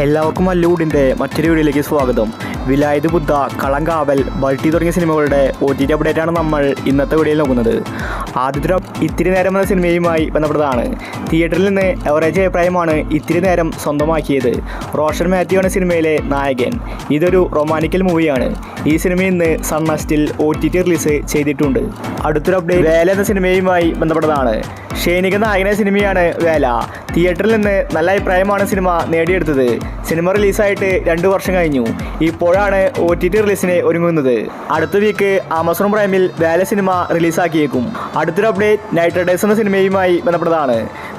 എല്ലാവർക്കും മല്ലൂടിൻ്റെ മറ്റൊരു വീഡിയോയിലേക്ക് സ്വാഗതം. വിലായത് ബുദ്ധ, കളങ്കാവൽ, ബൾട്ടി തുടങ്ങിയ സിനിമകളുടെ OTT അപ്ഡേറ്റാണ് നമ്മൾ ഇന്നത്തെ വീഡിയോയിൽ നോക്കുന്നത്. ആദ്യത്തെ ഇത്തിരി നേരം എന്ന സിനിമയുമായി ബന്ധപ്പെട്ടതാണ്. തിയേറ്ററിൽ നിന്ന് എവറേജ് അഭിപ്രായമാണ് ഇത്തിരി നേരം സ്വന്തമാക്കിയത്. റോഷൻ മാത്യു ആണ് സിനിമയിലെ നായകൻ. ഇതൊരു റൊമാൻറ്റിക്കൽ മൂവിയാണ്. ഈ സിനിമയിൽ നിന്ന് സൺനെസ്റ്റിൽ OTT റിലീസ് ചെയ്തിട്ടുണ്ട്. അടുത്തൊരു അപ്ഡേറ്റ് വേല എന്ന സിനിമയുമായി ബന്ധപ്പെട്ടതാണ്. ഷൈനിക നായകന സിനിമയാണ് വേല. തിയേറ്ററിൽ നിന്ന് നല്ല അഭിപ്രായമാണ് സിനിമ നേടിയെടുത്തത്. സിനിമ റിലീസായിട്ട് 2 വർഷം കഴിഞ്ഞു. ഇപ്പോഴാണ് OTT റിലീസിന് ഒരുങ്ങുന്നത്. അടുത്ത വീക്ക് ആമസോൺ പ്രൈമിൽ വേല സിനിമ റിലീസാക്കിയേക്കും. അടുത്തൊരു അപ്ഡേറ്റ് നൈറ്റ് റൈഡേഴ്സ് എന്ന സിനിമയുമായി ബന്ധപ്പെട്ടതാണ്.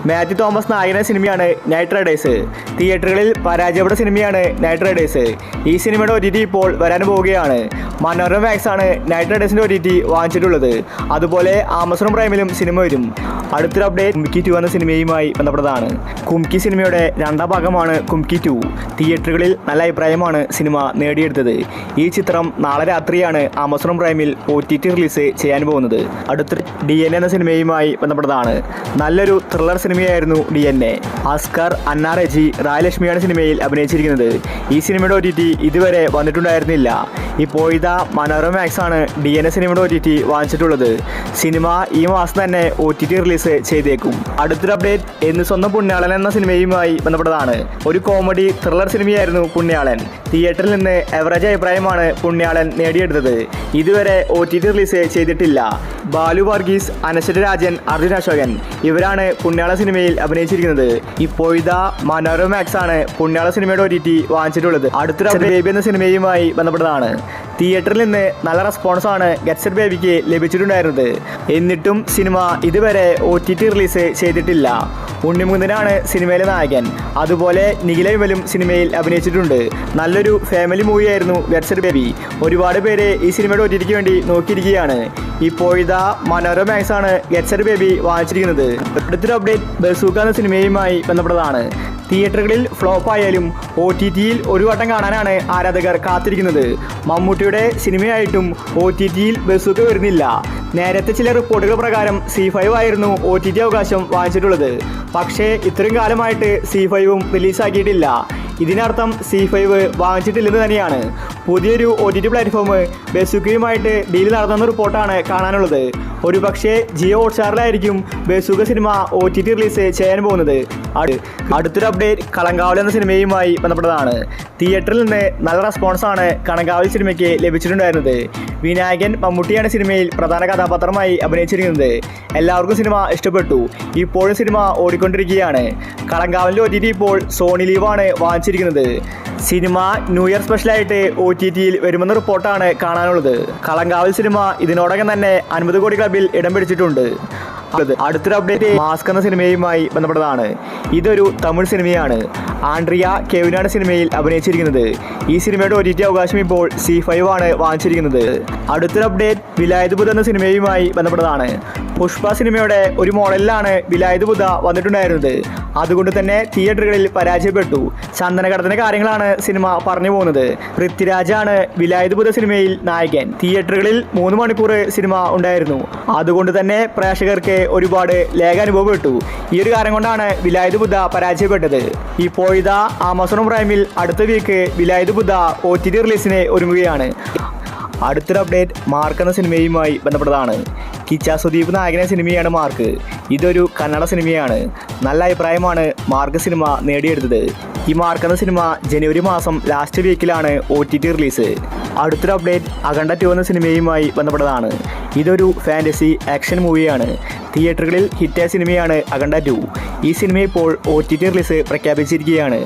മാത്യു തോമസ് നായകന സിനിമയാണ് നൈറ്റ് റൈഡേഴ്സ്. തിയേറ്ററുകളിൽ പരാജയപ്പെട്ട സിനിമയാണ് നൈറ്റ് റൈഡേഴ്സ്. ഈ സിനിമയുടെ OTT ഇപ്പോൾ വരാൻ പോവുകയാണ്. മനോരമ മാക്സ് ആണ് നൈറ്റ് റൈഡേഴ്സിൻ്റെ OTT വാങ്ങിച്ചിട്ടുള്ളത്. അതുപോലെ ആമസോൺ പ്രൈമിലും സിനിമ വരും. അടുത്തൊരു അപ്ഡേറ്റ് കുംകി 2 എന്ന സിനിമയുമായി ബന്ധപ്പെട്ടതാണ്. കുംകി സിനിമയുടെ 2ാം ഭാഗമാണ് കുംകി 2. തിയേറ്ററുകളിൽ നല്ല അഭിപ്രായമാണ് സിനിമ നേടിയെടുത്തത്. ഈ ചിത്രം നാളെ രാത്രിയാണ് ആമസോൺ പ്രൈമിൽ OTT റിലീസ് ചെയ്യാൻ പോകുന്നത്. അടുത്ത DNA എന്ന സിനിമയുമായി ബന്ധപ്പെട്ടതാണ്. നല്ലൊരു ത്രില്ലർ സിനിമയായിരുന്നു DNA. അസ്കർ, അന്ന റെജി, റായലക്ഷ്മിയാണ് സിനിമയിൽ അഭിനയിച്ചിരിക്കുന്നത്. ഈ സിനിമയുടെ OTT ഇതുവരെ വന്നിട്ടുണ്ടായിരുന്നില്ല. ഇപ്പോൾ ഇതാ മനോരമ മാക്സ് ആണ് DNA സിനിമയുടെ OTT വാങ്ങിച്ചിട്ടുള്ളത്. സിനിമ ഈ മാസം തന്നെ OTT റിലീസ് ചെയ്തേക്കും. അടുത്തൊരു അപ്ഡേറ്റ് എന്ന് സ്വന്തം പുണ്യാളൻ എന്ന സിനിമയുമായി ബന്ധപ്പെട്ടതാണ്. ഒരു കോമഡി ത്രില്ലർ സിനിമയായിരുന്നു പുണ്യാളൻ. തിയേറ്ററിൽ നിന്ന് എവറേജ് അഭിപ്രായമാണ് പുണ്യാളൻ നേടിയെടുത്തത്. ഇതുവരെ OTT റിലീസ് ചെയ്തിട്ടില്ല. ബാലു വർഗീസ്, അനശ്വര രാജൻ, അർജുൻ അശോകൻ ഇവരാണ് പുണ്യാള സിനിമയിൽ അഭിനയിച്ചിരിക്കുന്നത്. ഇപ്പോൾ ഇതാ മനോരമ മാക്സ് ആണ് പുണ്യാള സിനിമയുടെ OTT വാങ്ങിച്ചിട്ടുള്ളത്. അടുത്തൊരു ബേബി എന്ന സിനിമയുമായി ബന്ധപ്പെട്ടതാണ്. തിയേറ്ററിൽ നിന്ന് നല്ല റെസ്പോൺസാണ് ഗെറ്റ് സെറ്റ് ബേബിക്ക് ലഭിച്ചിട്ടുണ്ടായിരുന്നത്. എന്നിട്ടും സിനിമ ഇതുവരെ OTT റിലീസ് ചെയ്തിട്ടില്ല. ഉണ്ണിമുകുന്ദനാണ് സിനിമയിലെ നായകൻ. അതുപോലെ നിഖില വിമലും സിനിമയിൽ അഭിനയിച്ചിട്ടുണ്ട്. നല്ലൊരു ഫാമിലി മൂവിയായിരുന്നു ഗെറ്റ് സെറ്റ് ബേബി. ഒരുപാട് പേര് ഈ സിനിമയുടെ OTTക്ക് വേണ്ടി നോക്കിയിരിക്കുകയാണ്. ഇപ്പോൾ ഇതാ മനോരമ മാക്സ് ആണ് ഗെറ്റ് സെറ്റ് ബേബി വാങ്ങിച്ചിരിക്കുന്നത്. അടുത്തൊരു അപ്ഡേറ്റ് ബസൂക്ക എന്ന സിനിമയുമായി ബന്ധപ്പെട്ടതാണ്. തിയേറ്ററുകളിൽ ഫ്ലോപ്പ് ആയാലും OTTയിൽ ഒരു വട്ടം കാണാനാണ് ആരാധകർ കാത്തിരിക്കുന്നത്. മമ്മൂട്ടിയുടെ സിനിമയായിട്ടും OTTയിൽ ബസൂക്ക വരുന്നില്ല. നേരത്തെ ചില റിപ്പോർട്ടുകൾ പ്രകാരം C5 ആയിരുന്നു OTT അവകാശം വാങ്ങിച്ചിട്ടുള്ളത്. പക്ഷേ ഇത്രയും കാലമായിട്ട് C5ഉം റിലീസാക്കിയിട്ടില്ല. ഇതിനർത്ഥം C5 വാങ്ങിച്ചിട്ടില്ലെന്ന് തന്നെയാണ്. പുതിയൊരു OTT പ്ലാറ്റ്ഫോം ബസൂക്കയുമായിട്ട് ഡീൽ നടത്തുന്ന റിപ്പോർട്ടാണ് കാണാനുള്ളത്. ഒരു പക്ഷേ ജിയോ ഹോട്ട്സ്റ്റാറിലായിരിക്കും ബസൂക്ക സിനിമ OTT റിലീസ് ചെയ്യാൻ പോകുന്നത്. അടുത്തൊരു അപ്ഡേറ്റ് കളങ്കാവൽ എന്ന സിനിമയുമായി ബന്ധപ്പെട്ടതാണ്. തിയേറ്ററിൽ നിന്ന് നല്ല റെസ്പോൺസാണ് കളങ്കാവൽ സിനിമയ്ക്ക് ലഭിച്ചിട്ടുണ്ടായിരുന്നത്. വിനായകൻ മമ്മൂട്ടിയാണ് സിനിമയിൽ പ്രധാന കഥാപാത്രമായി അഭിനയിച്ചിരിക്കുന്നത്. എല്ലാവർക്കും സിനിമ ഇഷ്ടപ്പെട്ടു. ഇപ്പോഴും സിനിമ ഓടിക്കൊണ്ടിരിക്കുകയാണ്. കളങ്കാവലിൻ്റെ OTT ഇപ്പോൾ സോണി ലീവാണ് വാങ്ങിച്ചിരിക്കുന്നത്. സിനിമ ന്യൂ ഇയർ സ്പെഷ്യലായിട്ട് OTTയിൽ വരുമെന്ന റിപ്പോർട്ടാണ് കാണാനുള്ളത്. കളങ്കാവൽ സിനിമ ഇതിനോടകം തന്നെ 50 കോടി ക്ലബിൽ ഇടം പിടിച്ചിട്ടുണ്ട്. അടുത്തൊരു അപ്ഡേറ്റ് മാസ്ക് എന്ന സിനിമയുമായി ബന്ധപ്പെട്ടതാണ്. ഇതൊരു തമിഴ് സിനിമയാണ്. ആൻഡ്രിയ കെവിനാണ് സിനിമയിൽ അഭിനയിച്ചിരിക്കുന്നത്. ഈ സിനിമയുടെ OTT അവകാശം ഇപ്പോൾ C5 ആണ് വാങ്ങിച്ചിരിക്കുന്നത്. അടുത്തൊരു അപ്ഡേറ്റ് വിലായത് ബുദ്ധ എന്ന സിനിമയുമായി ബന്ധപ്പെട്ടതാണ്. പുഷ്പ സിനിമയുടെ ഒരു മോഡലിലാണ് വിലായത് ബുദ്ധ വന്നിട്ടുണ്ടായിരുന്നത്. അതുകൊണ്ട് തന്നെ തിയേറ്ററുകളിൽ പരാജയപ്പെട്ടു. ചന്ദനകടത്തിന്റെ കാര്യങ്ങളാണ് സിനിമ പറഞ്ഞു പോകുന്നത്. പൃഥ്വിരാജാണ് വിലായത് ബുദ്ധ സിനിമയിൽ നായകൻ. തിയേറ്ററുകളിൽ 3 മണിക്കൂർ സിനിമ ഉണ്ടായിരുന്നു. അതുകൊണ്ട് തന്നെ പ്രേക്ഷകർക്ക് ഒരുപാട് ലേഖ അനുഭവപ്പെട്ടു. ഈ ഒരു കാരണം കൊണ്ടാണ് വിലായത് ബുദ്ധ പരാജയപ്പെട്ടത്. ഇപ്പോൾ ഇതാ ആമസോൺ പ്രൈമിൽ അടുത്ത വീക്ക് വിലായത് ബുദ്ധ OTT റിലീസിന് ഒരുങ്ങുകയാണ്. അടുത്തൊരു അപ്ഡേറ്റ് മാർക്ക് എന്ന സിനിമയുമായി ബന്ധപ്പെട്ടതാണ്. കിച്ച സുദീപ് നായകന സിനിമയാണ് മാർക്ക്. ഇതൊരു കന്നഡ സിനിമയാണ്. നല്ല അഭിപ്രായമാണ് മാർക്ക് സിനിമ നേടിയെടുത്തത്. ഈ മാർക്ക് എന്ന സിനിമ ജനുവരി മാസം ലാസ്റ്റ് വീക്കിലാണ് OTT റിലീസ്. അടുത്തൊരു അപ്ഡേറ്റ് അഖണ്ഡ 2 എന്ന സിനിമയുമായി ബന്ധപ്പെട്ടതാണ്. ഇതൊരു ഫാൻറ്റസി ആക്ഷൻ മൂവിയാണ്. തിയേറ്ററുകളിൽ ഹിറ്റായ സിനിമയാണ് അഖണ്ഡ 2. ഈ സിനിമ ഇപ്പോൾ OTT റിലീസ് പ്രഖ്യാപിച്ചിരിക്കുകയാണ്.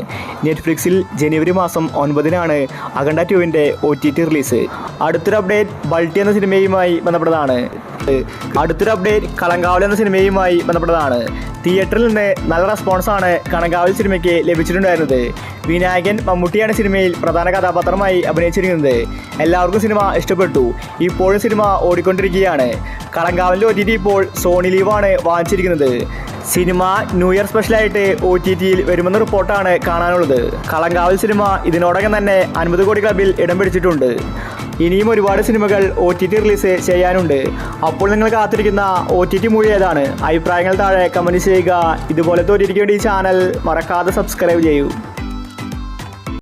നെറ്റ്ഫ്ലിക്സിൽ ജനുവരി മാസം 9-നാണ് അഖണ്ഡ 2ൻ്റെ OTT റിലീസ്. അടുത്തൊരു അപ്ഡേറ്റ് ബൾട്ടി എന്ന സിനിമയുമായി ബന്ധപ്പെട്ടതാണ്. അടുത്തൊരു അപ്ഡേറ്റ് കളങ്കാവൽ എന്ന സിനിമയുമായി ബന്ധപ്പെട്ടതാണ്. തിയേറ്ററിൽ നിന്ന് നല്ല റെസ്പോൺസാണ് കളങ്കാവൽ സിനിമയ്ക്ക് ലഭിച്ചിട്ടുണ്ടായിരുന്നത്. വിനായകൻ മമ്മൂട്ടിയാണ് സിനിമയിൽ പ്രധാന കഥാപാത്രമായി അഭിനയിച്ചിരിക്കുന്നത്. എല്ലാവർക്കും സിനിമ ഇഷ്ടപ്പെട്ടു. ഇപ്പോഴും സിനിമ ഓടിക്കൊണ്ടിരിക്കുകയാണ്. കളങ്കാവലിൻ്റെ OTT ഇപ്പോൾ സോണി ലീവാണ് വാങ്ങിച്ചിരിക്കുന്നത്. സിനിമ ന്യൂ ഇയർ സ്പെഷ്യലായിട്ട് OTTയിൽ വരുമെന്ന റിപ്പോർട്ടാണ് കാണാനുള്ളത്. കളങ്കാവൽ സിനിമ ഇതിനോടകം തന്നെ 50 കോടി ക്ലബിൽ ഇടം പിടിച്ചിട്ടുണ്ട്. ഇനിയും ഒരുപാട് സിനിമകൾ OTT റിലീസ് ചെയ്യാനുണ്ട്. അപ്പോൾ നിങ്ങൾ കാത്തിരിക്കുന്ന OTT മൂവി ഏതാണ്? അഭിപ്രായങ്ങൾ താഴെ കമൻറ്റ് ചെയ്യുക. ഇതുപോലത്തെ OTTക്ക് വേണ്ടി ഈ ചാനൽ മറക്കാതെ സബ്സ്ക്രൈബ് ചെയ്യൂ.